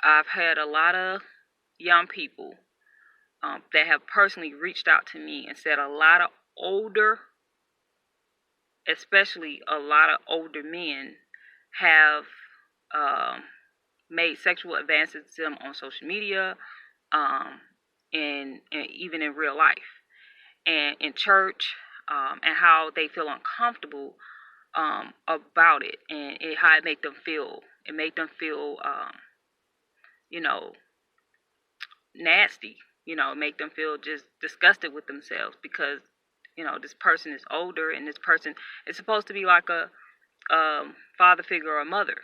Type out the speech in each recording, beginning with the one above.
I've had a lot of young people that have personally reached out to me and said a lot of older, especially a lot of older men, have um, made sexual advances to them on social media, um, and even in real life and in church, and how they feel uncomfortable about it, and how it made them feel. It made them feel, you know, nasty. Make them feel just disgusted with themselves because this person is older, and this person is supposed to be like a father figure or a mother.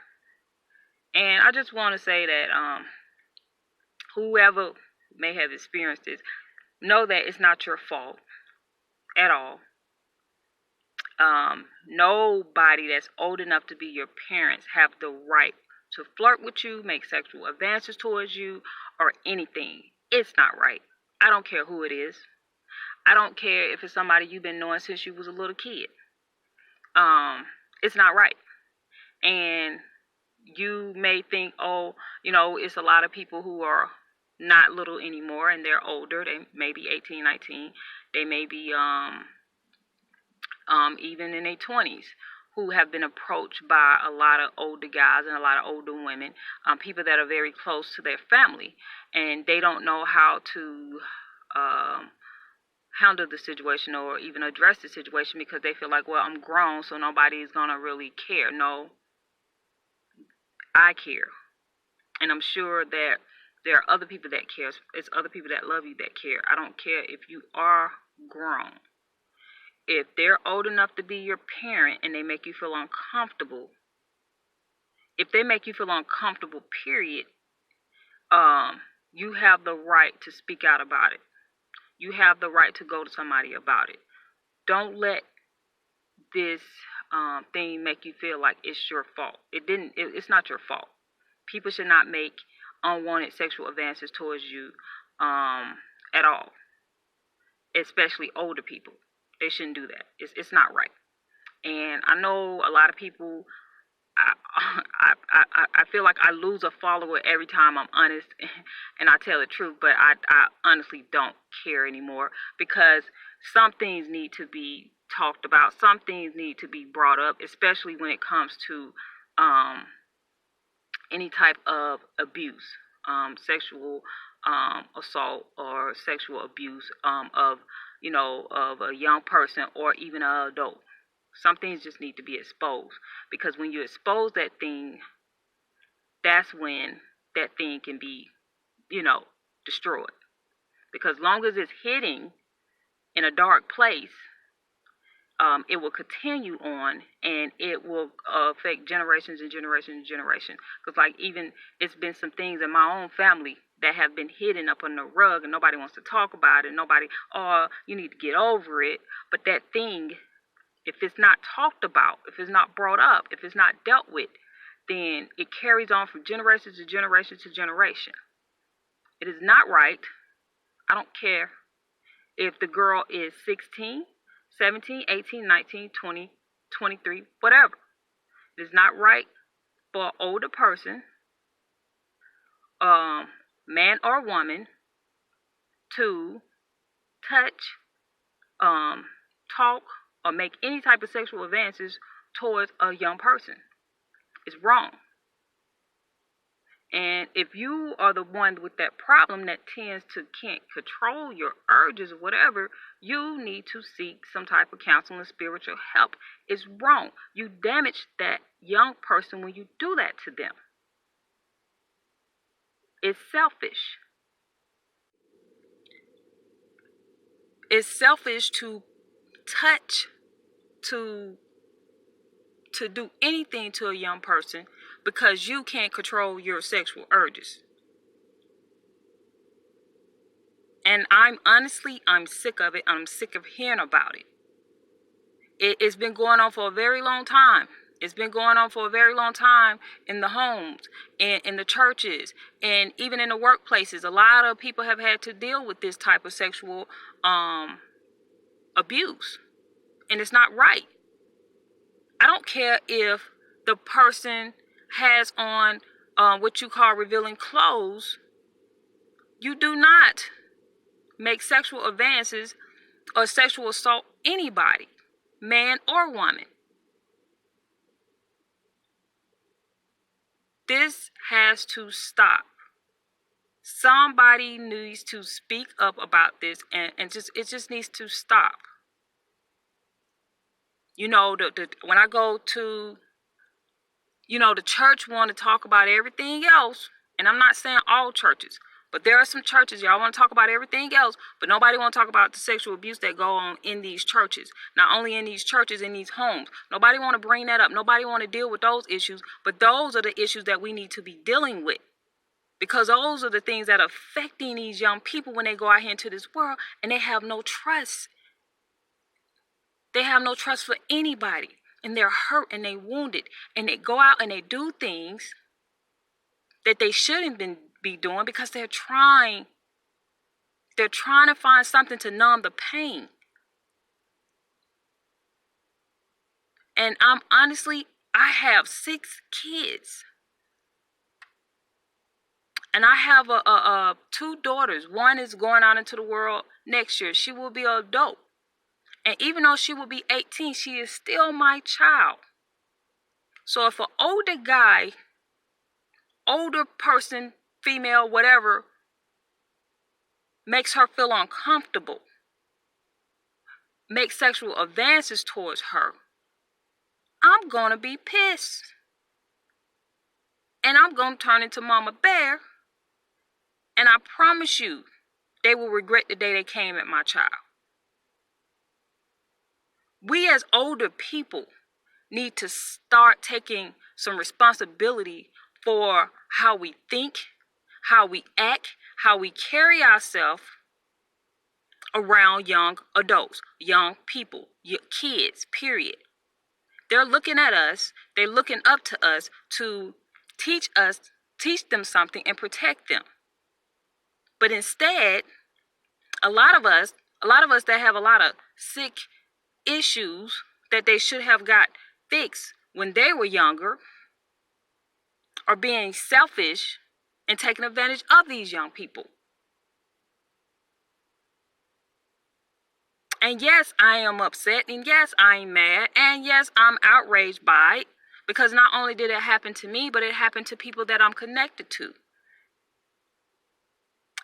And I just want to say that whoever may have experienced this, know that it's not your fault at all. Nobody that's old enough to be your parents have the right to flirt with you, make sexual advances towards you, or anything. It's not right. I don't care who it is. I don't care if it's somebody you've been knowing since you was a little kid. It's not right. And you may think, oh, it's a lot of people who are not little anymore and they're older. They may be 18, 19. They may be even in their 20s, who have been approached by a lot of older guys and a lot of older women, people that are very close to their family, and they don't know how to handle the situation or even address the situation because they feel like, well, I'm grown, so nobody is going to really care. No, I care. And I'm sure that there are other people that care. It's other people that love you that care. I don't care if you are grown. If they're old enough to be your parent and they make you feel uncomfortable, if they make you feel uncomfortable, period, you have the right to speak out about it. You have the right to go to somebody about it. Don't let this thing make you feel like it's your fault. It's not your fault. People should not make unwanted sexual advances towards you at all, especially older people. They shouldn't do that. It's not right. And I know a lot of people. I feel like I lose a follower every time I'm honest and I tell the truth, but I honestly don't care anymore because some things need to be talked about. Some things need to be brought up, especially when it comes to any type of abuse, sexual assault or sexual abuse of a young person or even an adult. Some things just need to be exposed because when you expose that thing, that's when that thing can be, destroyed. Because long as it's hitting in a dark place, it will continue on and it will affect generations and generations and generations. Because like even it's been some things in my own family that have been hidden up on the rug and nobody wants to talk about it. Nobody, oh, you need to get over it. But that thing, if it's not talked about, if it's not brought up, if it's not dealt with, then it carries on from generation to generation to generation. It is not right. I don't care if the girl is 16, 17, 18, 19, 20, 23, whatever. It is not right for an older person, man or woman, to touch, talk, or make any type of sexual advances towards a young person. It's wrong. And if you are the one with that problem that tends to can't control your urges or whatever, you need to seek some type of counseling and spiritual help. It's wrong. You damage that young person when you do that to them. It's selfish. It's selfish to touch, to do anything to a young person because you can't control your sexual urges. And I'm sick of it. I'm sick of hearing about it. It's been going on for a very long time. It's been going on for a very long time in the homes and in the churches and even in the workplaces. A lot of people have had to deal with this type of sexual abuse. And it's not right. I don't care if the person has on what you call revealing clothes, you do not make sexual advances or sexual assault anybody, man or woman. This has to stop. Somebody needs to speak up about this, and it just needs to stop. You know, when I go to, the church want to talk about everything else, and I'm not saying all churches, but there are some churches, y'all want to talk about everything else, but nobody want to talk about the sexual abuse that go on in these churches. Not only in these churches, in these homes. Nobody want to bring that up. Nobody want to deal with those issues, but those are the issues that we need to be dealing with. Because those are the things that are affecting these young people when they go out here into this world, and they have no trust. They have no trust for anybody, and they're hurt and they wounded, and they go out and they do things that they shouldn't be doing because they're trying to find something to numb the pain. And I have 6 kids. And I have 2 daughters. One is going out into the world next year. She will be an adult. And even though she will be 18, she is still my child. So if an older person, female, whatever, makes her feel uncomfortable, makes sexual advances towards her, I'm going to be pissed. And I'm going to turn into Mama Bear. And I promise you, they will regret the day they came at my child. We as older people need to start taking some responsibility for how we think, how we act, how we carry ourselves around young adults, young people, kids, period. They're looking at us, they're looking up to us to teach them something and protect them. But instead, a lot of us that have a lot of sick issues that they should have got fixed when they were younger are being selfish and taking advantage of these young people. And yes, I am upset, and yes, I'm mad, and yes, I'm outraged by it, because not only did it happen to me, but it happened to people that I'm connected to.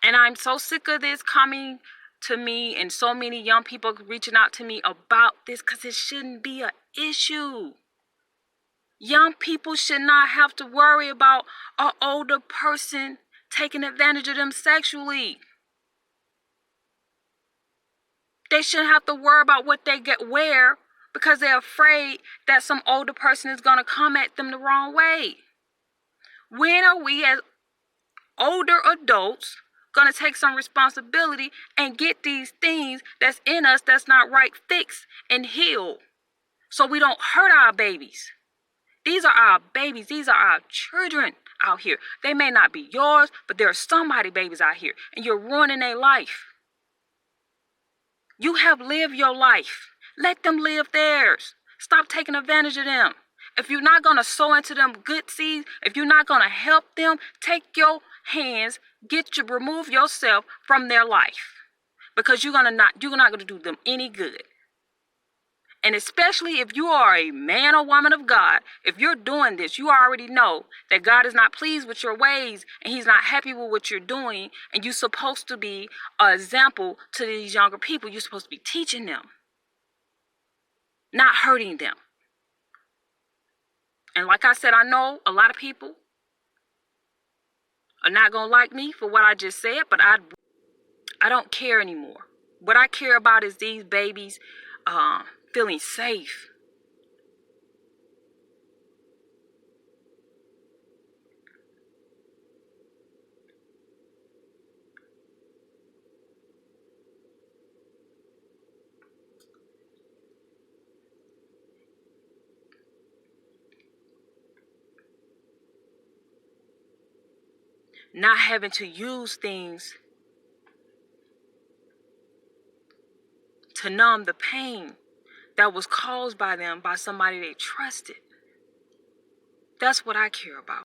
And I'm so sick of this coming to me and so many young people reaching out to me about this, because it shouldn't be an issue. Young people should not have to worry about an older person taking advantage of them sexually. They shouldn't have to worry about what they wear because they're afraid that some older person is going to come at them the wrong way. When are we as older adults going to take some responsibility and get these things that's in us that's not right fixed and healed so we don't hurt our babies? These are our babies. These are our children out here. They may not be yours, but there are somebody babies out here, and you're ruining their life. You have lived your life. Let them live theirs. Stop taking advantage of them. If you're not going to sow into them good seeds, if you're not going to help them, take your hands, remove yourself from their life, because you're not going to do them any good. And especially if you are a man or woman of God, if you're doing this, you already know that God is not pleased with your ways and he's not happy with what you're doing. And you're supposed to be an example to these younger people. You're supposed to be teaching them, not hurting them. And like I said, I know a lot of people are not going to like me for what I just said, but I don't care anymore. What I care about is these babies feeling safe. Not having to use things to numb the pain that was caused by them by somebody they trusted. That's what I care about.